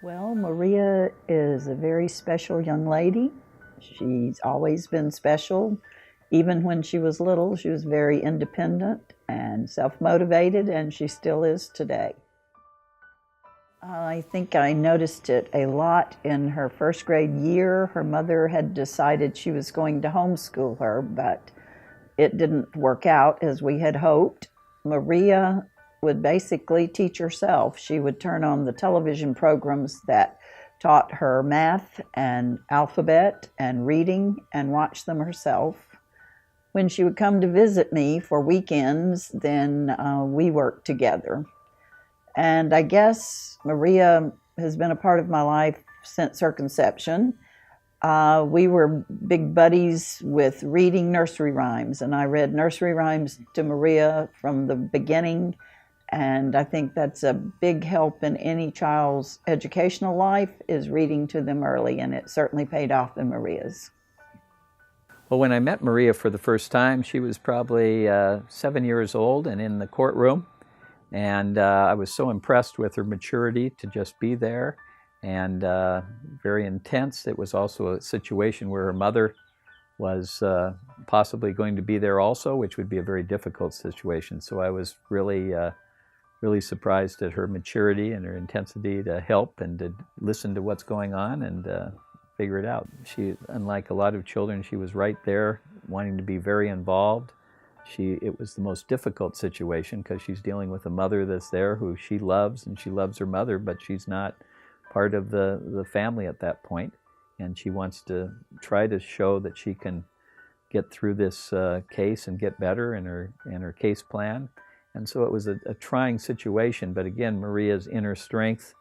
Well, Maria is a very special young lady. She's always been special. Even when she was little, she was very independent and self motivated, and she still is today. I think I noticed it a lot in her first grade year. Her mother had decided she was going to homeschool her, but it didn't work out as we had hoped. Maria would basically teach herself. She would turn on the television programs that taught her math and alphabet and reading and watch them herself. When she would come to visit me for weekends, then we worked together. And I guess Maria has been a part of my life since her conception. We were big buddies with reading nursery rhymes, and I read nursery rhymes to Maria from the beginning. And I think that's a big help in any child's educational life, is reading to them early, and it certainly paid off in Maria's. Well, when I met Maria for the first time, she was probably 7 years old and in the courtroom. And I was so impressed with her maturity to just be there, and very intense. It was also a situation where her mother was possibly going to be there also, which would be a very difficult situation. So I was really surprised at her maturity and her intensity to help and to listen to what's going on and figure it out. She, unlike a lot of children, she was right there, wanting to be very involved. It was the most difficult situation because she's dealing with a mother that's there who she loves, and she loves her mother, but she's not part of the family at that point. And she wants to try to show that she can get through this case and get better in her case plan. And so it was a trying situation, but again, Maria's inner strength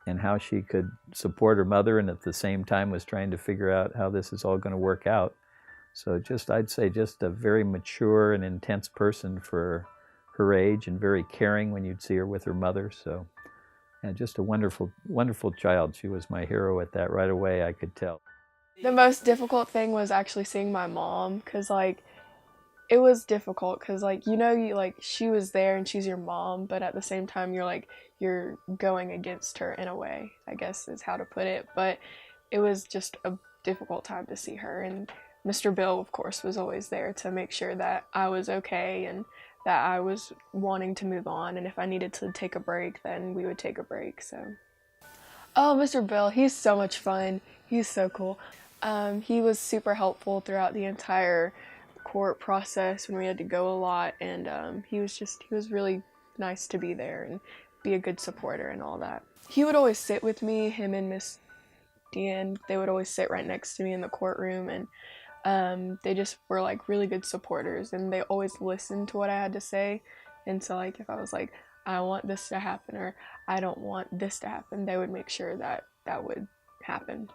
and how she could support her mother, and at the same time was trying to figure out how this is all going to work out. So I'd say just a very mature and intense person for her age, and very caring when you'd see her with her mother. So, and just a wonderful, wonderful child. She was my hero at that right away, I could tell. The most difficult thing was actually seeing my mom, because it was difficult because she was there and she's your mom, but at the same time you're going against her in a way, I guess is how to put it. But it was just a difficult time to see her, and Mr. Bill, of course, was always there to make sure that I was okay and that I was wanting to move on, and if I needed to take a break, then we would take a break. So, oh, Mr. Bill, he's so much fun. He's so cool. He was super helpful throughout the entire court process when we had to go a lot, and he was really nice to be there and be a good supporter and all that. He would always sit with me, him and Miss Deanne. They would always sit right next to me in the courtroom, and they just were really good supporters, and they always listened to what I had to say. And so if I was like, I want this to happen, or I don't want this to happen, they would make sure that that would happen.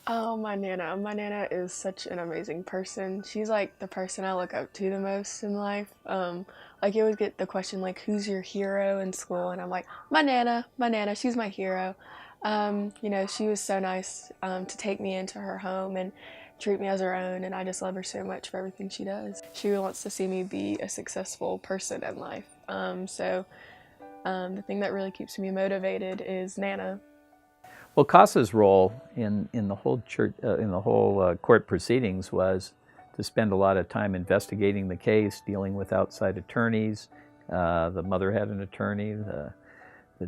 Oh, my Nana. My Nana is such an amazing person. She's the person I look up to the most in life. You always get the question who's your hero in school, and I'm like, my Nana, she's my hero. She was so nice to take me into her home and treat me as her own, and I just love her so much for everything she does. She wants to see me be a successful person in life. The thing that really keeps me motivated is Nana. Well, CASA's role in the whole court proceedings was to spend a lot of time investigating the case, dealing with outside attorneys. The mother had an attorney, the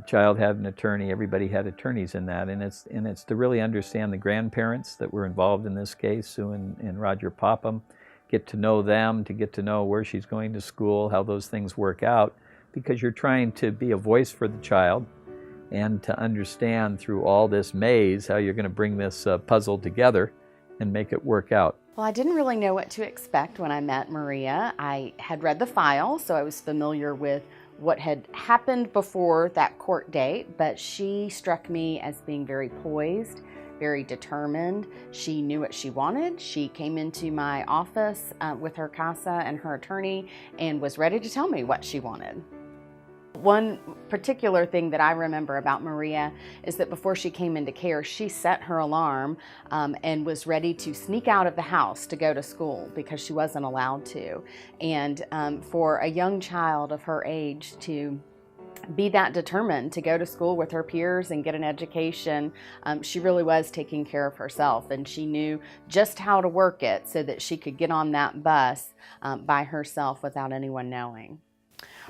child had an attorney. Everybody had attorneys in that, and it's to really understand the grandparents that were involved in this case, Sue and Roger Popham, get to know them, to get to know where she's going to school, how those things work out, because you're trying to be a voice for the child and to understand through all this maze how you're going to bring this puzzle together and make it work out. Well, I didn't really know what to expect when I met Maria. I had read the file, so I was familiar with what had happened before that court date, but she struck me as being very poised, very determined. She knew what she wanted. She came into my office with her CASA and her attorney and was ready to tell me what she wanted. One particular thing that I remember about Maria is that before she came into care, she set her alarm and was ready to sneak out of the house to go to school because she wasn't allowed to. And for a young child of her age to be that determined to go to school with her peers and get an education. She really was taking care of herself, and she knew just how to work it so that she could get on that bus by herself without anyone knowing.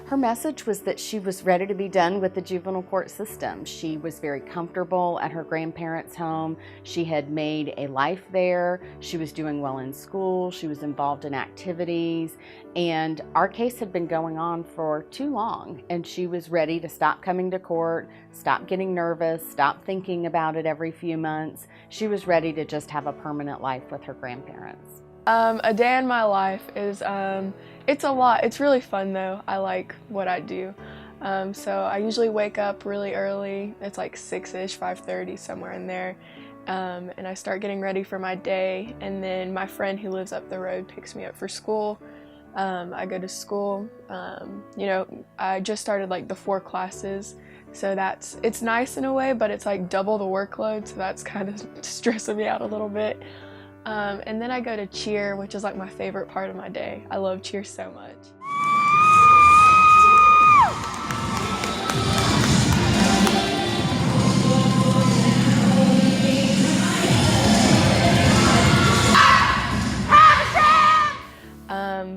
Her message was that she was ready to be done with the juvenile court system. She was very comfortable at her grandparents' home. She had made a life there. She was doing well in school. She was involved in activities. And our case had been going on for too long. And she was ready to stop coming to court, stop getting nervous, stop thinking about it every few months. She was ready to just have a permanent life with her grandparents. A day in my life is, it's a lot. It's really fun though. I like what I do. So I usually wake up really early. It's like 6-ish, 5:30, somewhere in there. And I start getting ready for my day. And then my friend who lives up the road picks me up for school. I go to school. You know, I just started like the 4 classes. So it's nice in a way, but it's like double the workload. So that's kind of stressing me out a little bit. And then I go to cheer, which is like my favorite part of my day. I love cheer so much.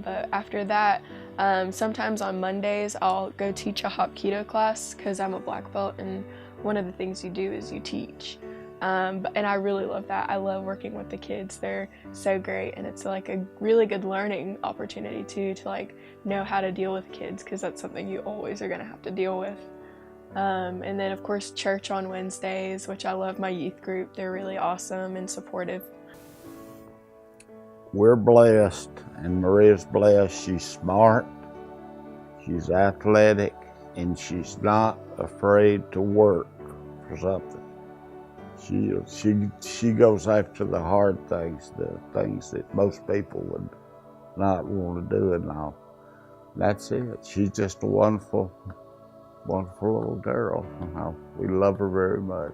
But after that, sometimes on Mondays I'll go teach a Hapkido class because I'm a black belt, and one of the things you do is you teach. And I really love that. I love working with the kids. They're so great, and it's like a really good learning opportunity too, to like know how to deal with kids, because that's something you always are going to have to deal with. And then of course church on Wednesdays, which I love my youth group. They're really awesome and supportive. We're blessed, and Maria's blessed. She's smart, she's athletic, and she's not afraid to work for something. She goes after the hard things, the things that most people would not want to do, and all. That's it. She's just a wonderful, wonderful little girl. We love her very much.